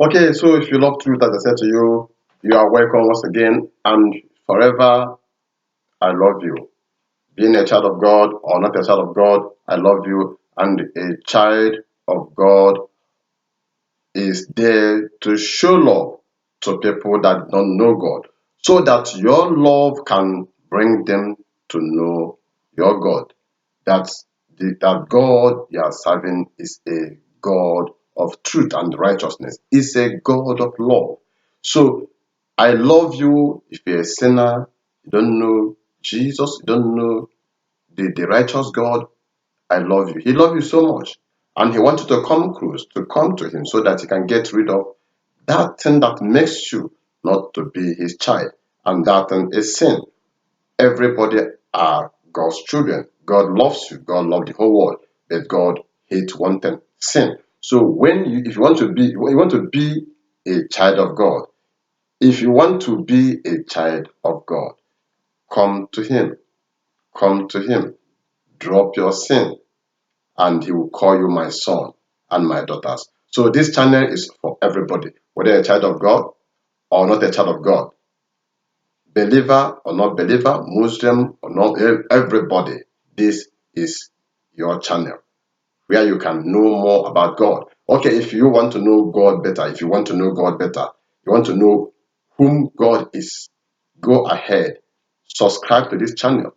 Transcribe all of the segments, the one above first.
Okay, so if you love truth, as I said to you, you are welcome once again, and forever I love you. Being a child of God or not a child of God, I love you, and a child of God is there to show love to people that don't know God, so that your love can bring them to know your God. That God you are serving is a God of truth and righteousness. Is a God of love. So I love you. If you're a sinner, you don't know Jesus, you don't know the righteous God, I love you. He loves you so much. And he wants you to come close, to come to him so that he can get rid of that thing that makes you not to be his child. And that thing is sin. Everybody are God's children. God loves you. God loves the whole world. But God hates one thing, sin. So if you want to be a child of God, if you want to be a child of God, come to him. Come to him. Drop your sin and he will call you my son and my daughters. So this channel is for everybody, whether a child of God or not a child of God, believer or not believer, Muslim or not, everybody. This is your channel where you can know more about God. Okay, if you want to know God better, if you want to know God better, you want to know whom God is, go ahead, subscribe to this channel,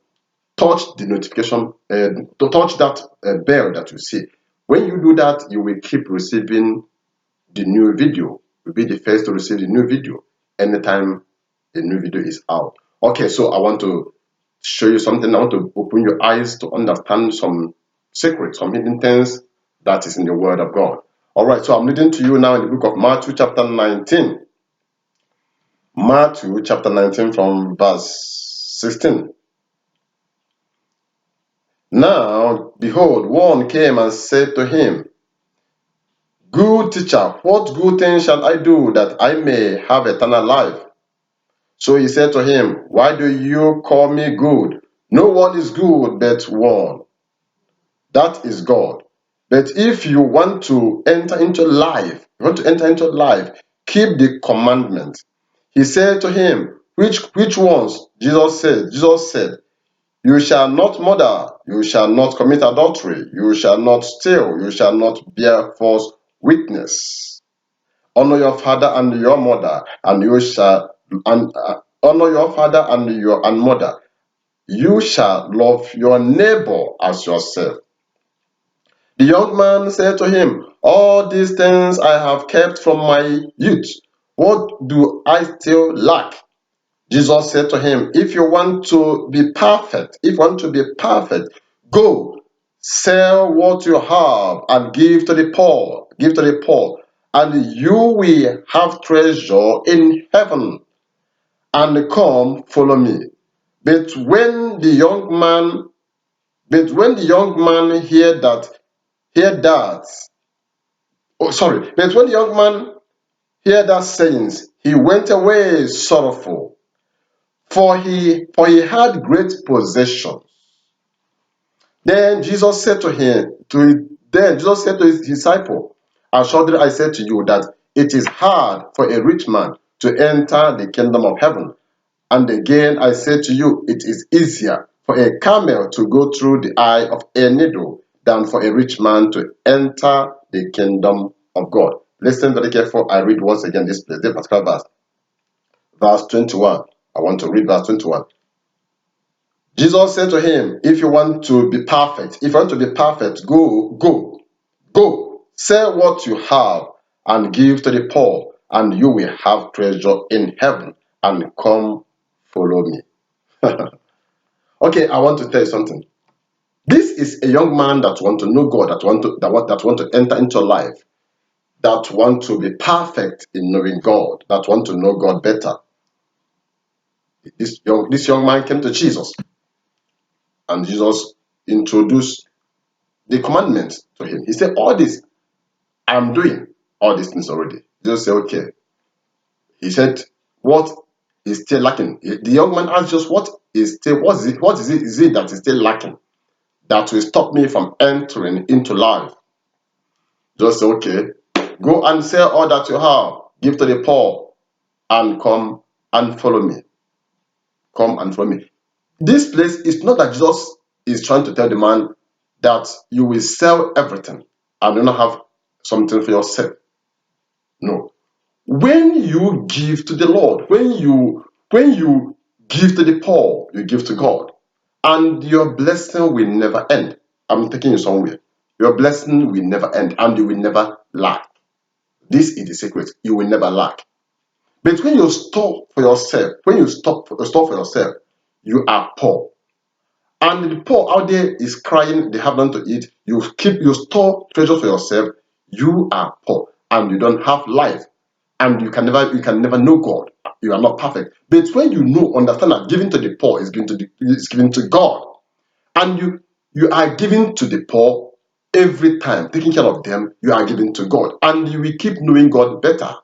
touch the notification, to touch that bell that you see. When you do that, you will keep receiving the new video. You'll be the first to receive the new video anytime a new video is out. Okay, so I want to show you something. I want to open your eyes to understand some secrets, some hidden things that is in the Word of God. All right, so I'm reading to you now in the book of Matthew, chapter 19. Matthew, chapter 19, from verse 16. Now, behold, one came and said to him, Good teacher, what good thing shall I do that I may have eternal life? So he said to him, Why do you call me good? No one is good but one, that is God. But if you want to enter into life, keep the commandment. He said to him, Which ones? Jesus said, You shall not murder, you shall not commit adultery, you shall not steal, you shall not bear false witness. Honor your father and your mother, and you shall honor your father and mother. You shall love your neighbor as yourself. The young man said to him, All these things I have kept from my youth. What do I still lack? Jesus said to him, If you want to be perfect, go sell what you have and give to the poor, and you will have treasure in heaven. And come, follow me. But when the young man, heard that, but when the young man heard that sayings, he went away sorrowful, for he had great possessions. Then Jesus said to his disciple, Assuredly I say to you that it is hard for a rich man to enter the kingdom of heaven. And again I say to you, it is easier for a camel to go through the eye of a needle than for a rich man to enter the kingdom of God. Listen very careful. I read once again this particular verse. Verse 21. I want to read verse 21. Jesus said to him, If you want to be perfect, go, sell what you have and give to the poor, and you will have treasure in heaven, and come follow me. Okay, I want to tell you something. This is a young man that want to know God, that want to enter into life, that want to be perfect in knowing God, that want to know God better. This young man came to Jesus, and Jesus introduced the commandments to him. He said, All this, I'm doing all these things already. Jesus said, Okay. He said, What is still lacking? The young man asked Jesus, What is it that is still lacking that will stop me from entering into life? Jesus said, Okay, Go and sell all that you have, give to the poor, and come and follow me. Come and follow me. This place is not that Jesus is trying to tell the man that you will sell everything and do not have something for yourself. No. When you give to the Lord, when you give to the poor, you give to God, and your blessing will never end. I'm taking you somewhere. Your blessing will never end, and you will never lack. This is the secret. You will never lack. But when you store for yourself, when you store for yourself, you are poor. And the poor out there is crying, they have none to eat. You store treasure for yourself, you are poor and you don't have life. And you can never know God. You are not perfect. But when you know, understand that giving to the poor is given to God. And you are giving to the poor every time, taking care of them, you are giving to God. And you will keep knowing God better.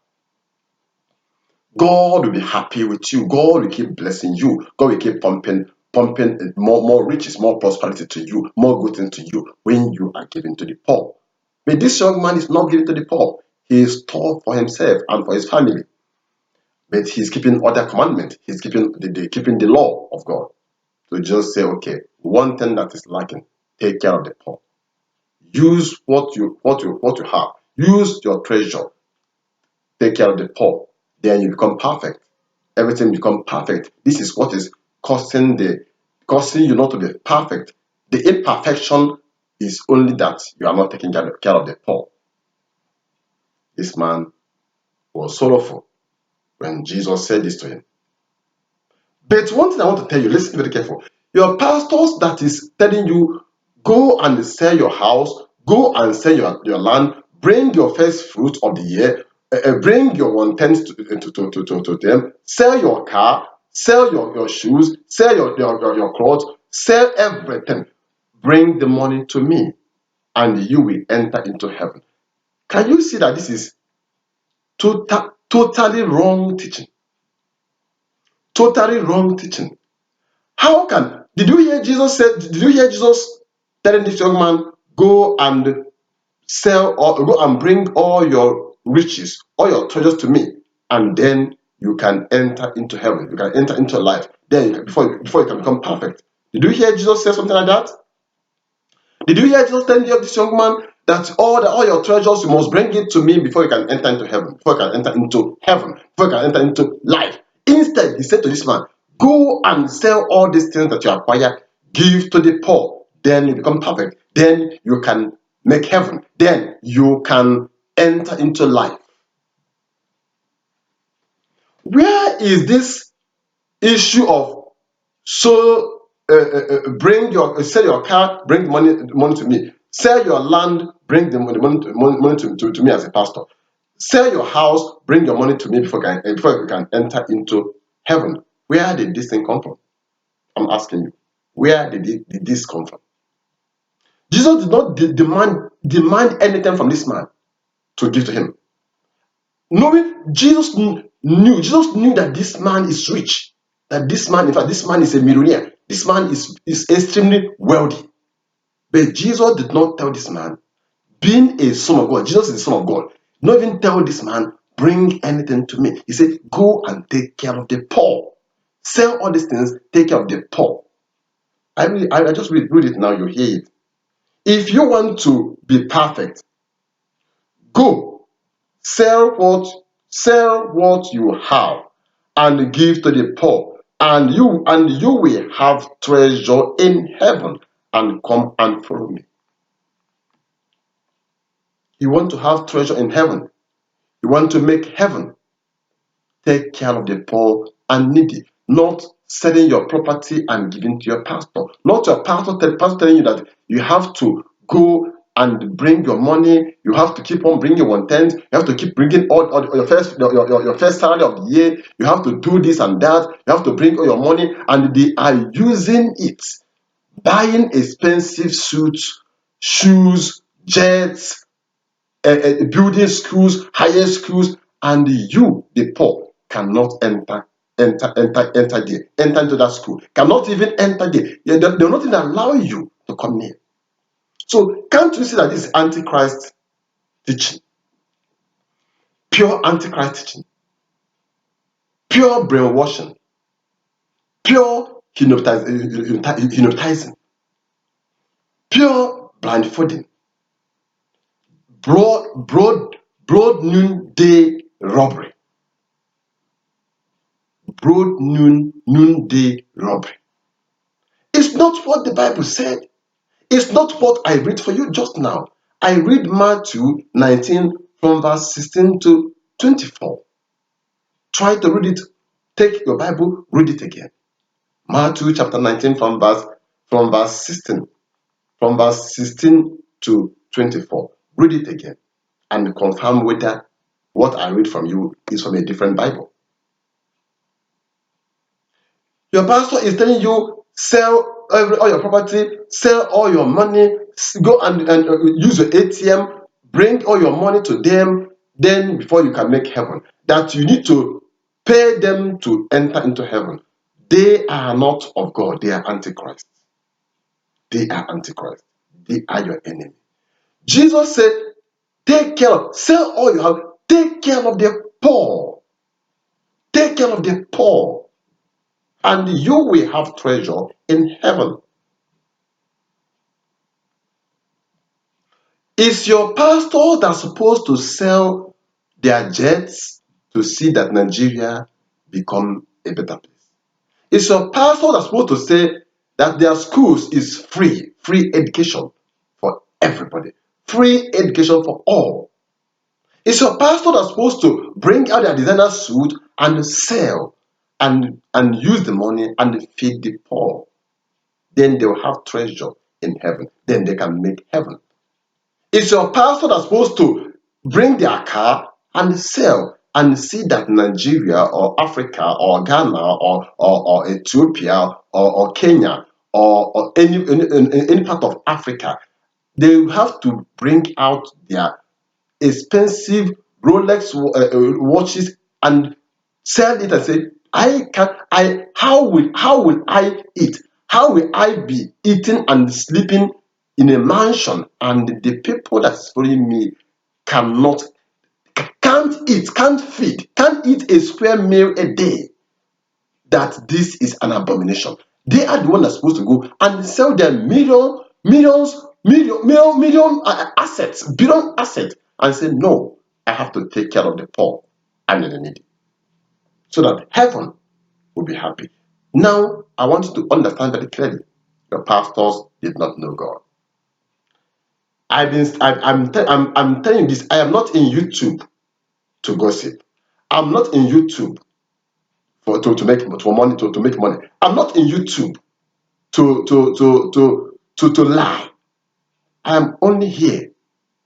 God will be happy with you. God will keep blessing you. God will keep pumping more riches, more prosperity to you, more good things to you when you are giving to the poor. But this young man is not giving to the poor. He is stored for himself and for his family. But he's keeping other commandments. He's keeping the law of God. So just say, okay, one thing that is lacking, take care of the poor. Use what you have. Use your treasure. Take care of the poor. Then you become perfect. Everything become perfect. This is what is causing you not to be perfect. The imperfection is only that you are not taking care of the poor. This man was sorrowful when Jesus said this to him. But one thing I want to tell you, listen very careful. Your pastors that is telling you, go and sell your house, go and sell your land, bring your first fruit of the year, bring your one-tenth to them, sell your car, sell your shoes, sell your clothes, sell everything. Bring the money to me, and you will enter into heaven. Can you see that this is totally wrong teaching? Totally wrong teaching. How can did you hear Jesus telling this young man, go and sell or go and bring all your riches, all your treasures to me, and then you can enter into heaven, you can enter into life. Then before you can become perfect. Did you hear Jesus say something like that? Did you hear Jesus telling this young man that all your treasures you must bring it to me before you can enter into heaven, before you can enter into heaven, before you can enter into life? Instead, he said to this man, go and sell all these things that you acquire, give to the poor, then you become perfect, then you can make heaven, then you can enter into life. Where is this issue of sell your car, bring money to me. Sell your land, bring the money to me as a pastor. Sell your house, bring your money to me before you can enter into heaven. Where did this thing come from? I'm asking you. Where did this come from? Jesus did not demand anything from this man to give to him. Knowing Jesus knew that this man is rich, that this man, in fact, this man is a millionaire. This man is extremely wealthy. But Jesus did not tell this man, being a son of God, Jesus is the son of God, not even tell this man, bring anything to me. He said, go and take care of the poor. Sell all these things, take care of the poor. I just read it now, you hear it. If you want to be perfect, go sell what you have and give to the poor, and you will have treasure in heaven, and come and follow me. You want to have treasure in heaven, you want to make heaven, take care of the poor and needy, not selling your property and giving to your pastor, not your pastor telling you that you have to go and bring your money, you have to keep on bringing 1/10, you have to keep bringing all your first salary of the year, you have to do this and that, you have to bring all your money, and they are using it, buying expensive suits, shoes, jets, building schools, higher schools, and you, the poor, cannot enter into that school. Cannot even enter there. They're not even allowing you to come near. So can't you see that this is antichrist teaching? pure antichrist teaching, pure brainwashing, pure hypnotizing, pure blindfolding, broad noonday robbery, noonday robbery. It's not what the Bible said. It's not what I read for you just now. I read Matthew 19 from verse 16 to 24. Try to read it. Take your Bible, read it again. Matthew chapter 19 from verse 16. From verse 16 to 24. Read it again and confirm whether what I read from you is from a different Bible. Your pastor is telling you, sell all your property, sell all your money, go and use your ATM, bring all your money to them, then before you can make heaven. That you need to pay them to enter into heaven. They are not of God. They are antichrist. They are antichrist. They are your enemy. Jesus said, sell all you have, take care of the poor. Take care of the poor. And you will have treasure in heaven. Is your pastor that's supposed to sell their jets to see that Nigeria become a better place? Is your pastor that's supposed to say that their schools is free education for everybody, free education for all? Is your pastor that's supposed to bring out their designer suit and sell and use the money and feed the poor? Then they will have treasure in heaven. Then they can make heaven. Is your pastor that's supposed to bring their car and sell and see that Nigeria or Africa or Ghana or Ethiopia or Kenya or any part of Africa, they will have to bring out their expensive Rolex watches and sell it and say, how will I eat? How will I be eating and sleeping in a mansion, and the people that's following me can't eat, can't eat a square meal a day? That this is an abomination. They are the ones that's supposed to go and sell their million assets, billion assets, and say, no, I have to take care of the poor and the needy, so that heaven will be happy. Now, I want you to understand very clearly, your pastors did not know God. I'm telling you this. I am not in YouTube to gossip. I'm not in YouTube to make money. I'm not in YouTube to lie. I am only here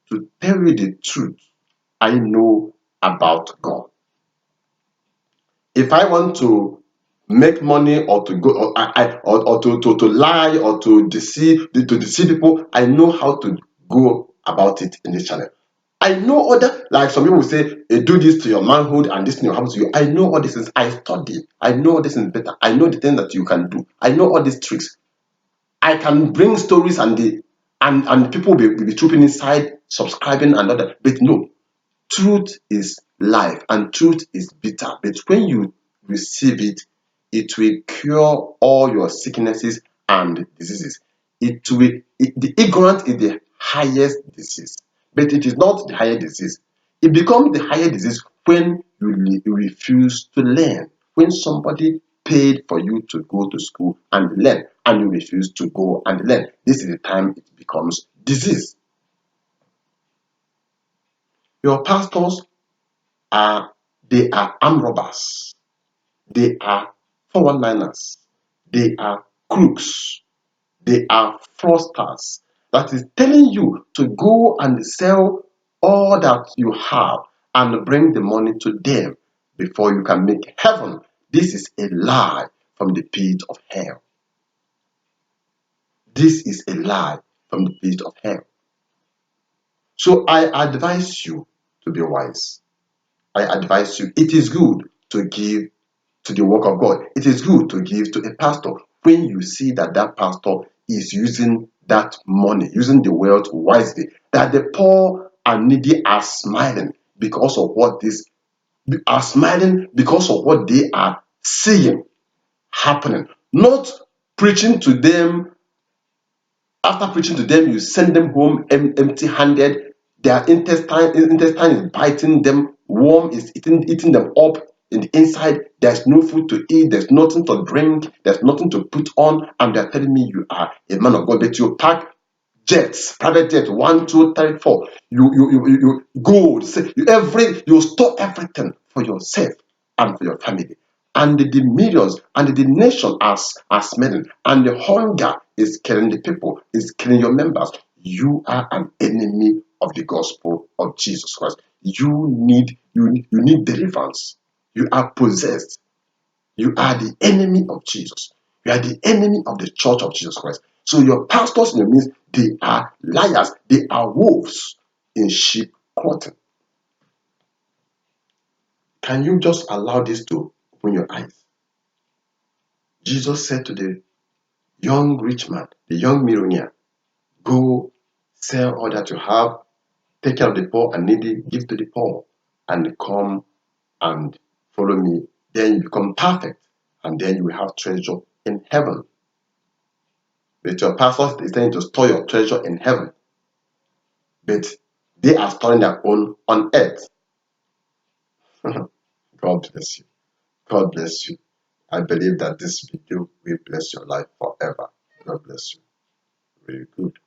to tell you the truth I know about God. If I want to make money or to go or to lie or to deceive people, I know how to go about it in this channel. I know other, like some people say, do this to your manhood and this thing will happen to you. I know all these things. I study. I know all these things better. I know the things that you can do. I know all these tricks. I can bring stories and people will be trooping inside, subscribing and all that. But no, truth is life and truth is bitter. But when you receive it, it will cure all your sicknesses and diseases. The ignorance is the highest disease, but it is not the highest disease. It becomes the highest disease when you refuse to learn. When somebody paid for you to go to school and learn, and you refuse to go and learn, this is the time it becomes disease. Your pastors they are armed robbers, they are 419ers, they are crooks, they are fraudsters. That is telling you to go and sell all that you have and bring the money to them before you can make heaven. This is a lie from the pit of hell. This is a lie from the pit of hell. So I advise you to be wise. I advise you, it is good to give to the work of God. It is good to give to a pastor when you see that that pastor is using that money, using the wealth wisely, that the poor and needy are smiling. because of what this are smiling because of what they are seeing happening. Not preaching to them. After preaching to them, you send them home empty-handed. Their intestine is biting them. Worm is eating them up in the inside. There's no food to eat. There's nothing to drink. There's nothing to put on. And they're telling me you are a man of God. That you pack jets, private jets, 1, 2, 3, 4. You gold. You store everything for yourself and for your family. And the millions and the nation are smelling, and the hunger is killing the people, is killing your members. You are an enemy of the gospel of Jesus Christ. You need deliverance. You are possessed. You are the enemy of Jesus. You are the enemy of the church of Jesus Christ. So your pastors in the midst, they are liars. They are wolves in sheep clothing. Can you just allow this to open your eyes? Jesus said to the young rich man, the young millionaire, go sell all that you have, take care of the poor and needy, give to the poor, and come and follow me. Then you become perfect, and then you will have treasure in heaven. But your pastor is telling you to store your treasure in heaven, but they are storing their own on earth. God bless you. God bless you. I believe that this video will bless your life forever. God bless you. Very good.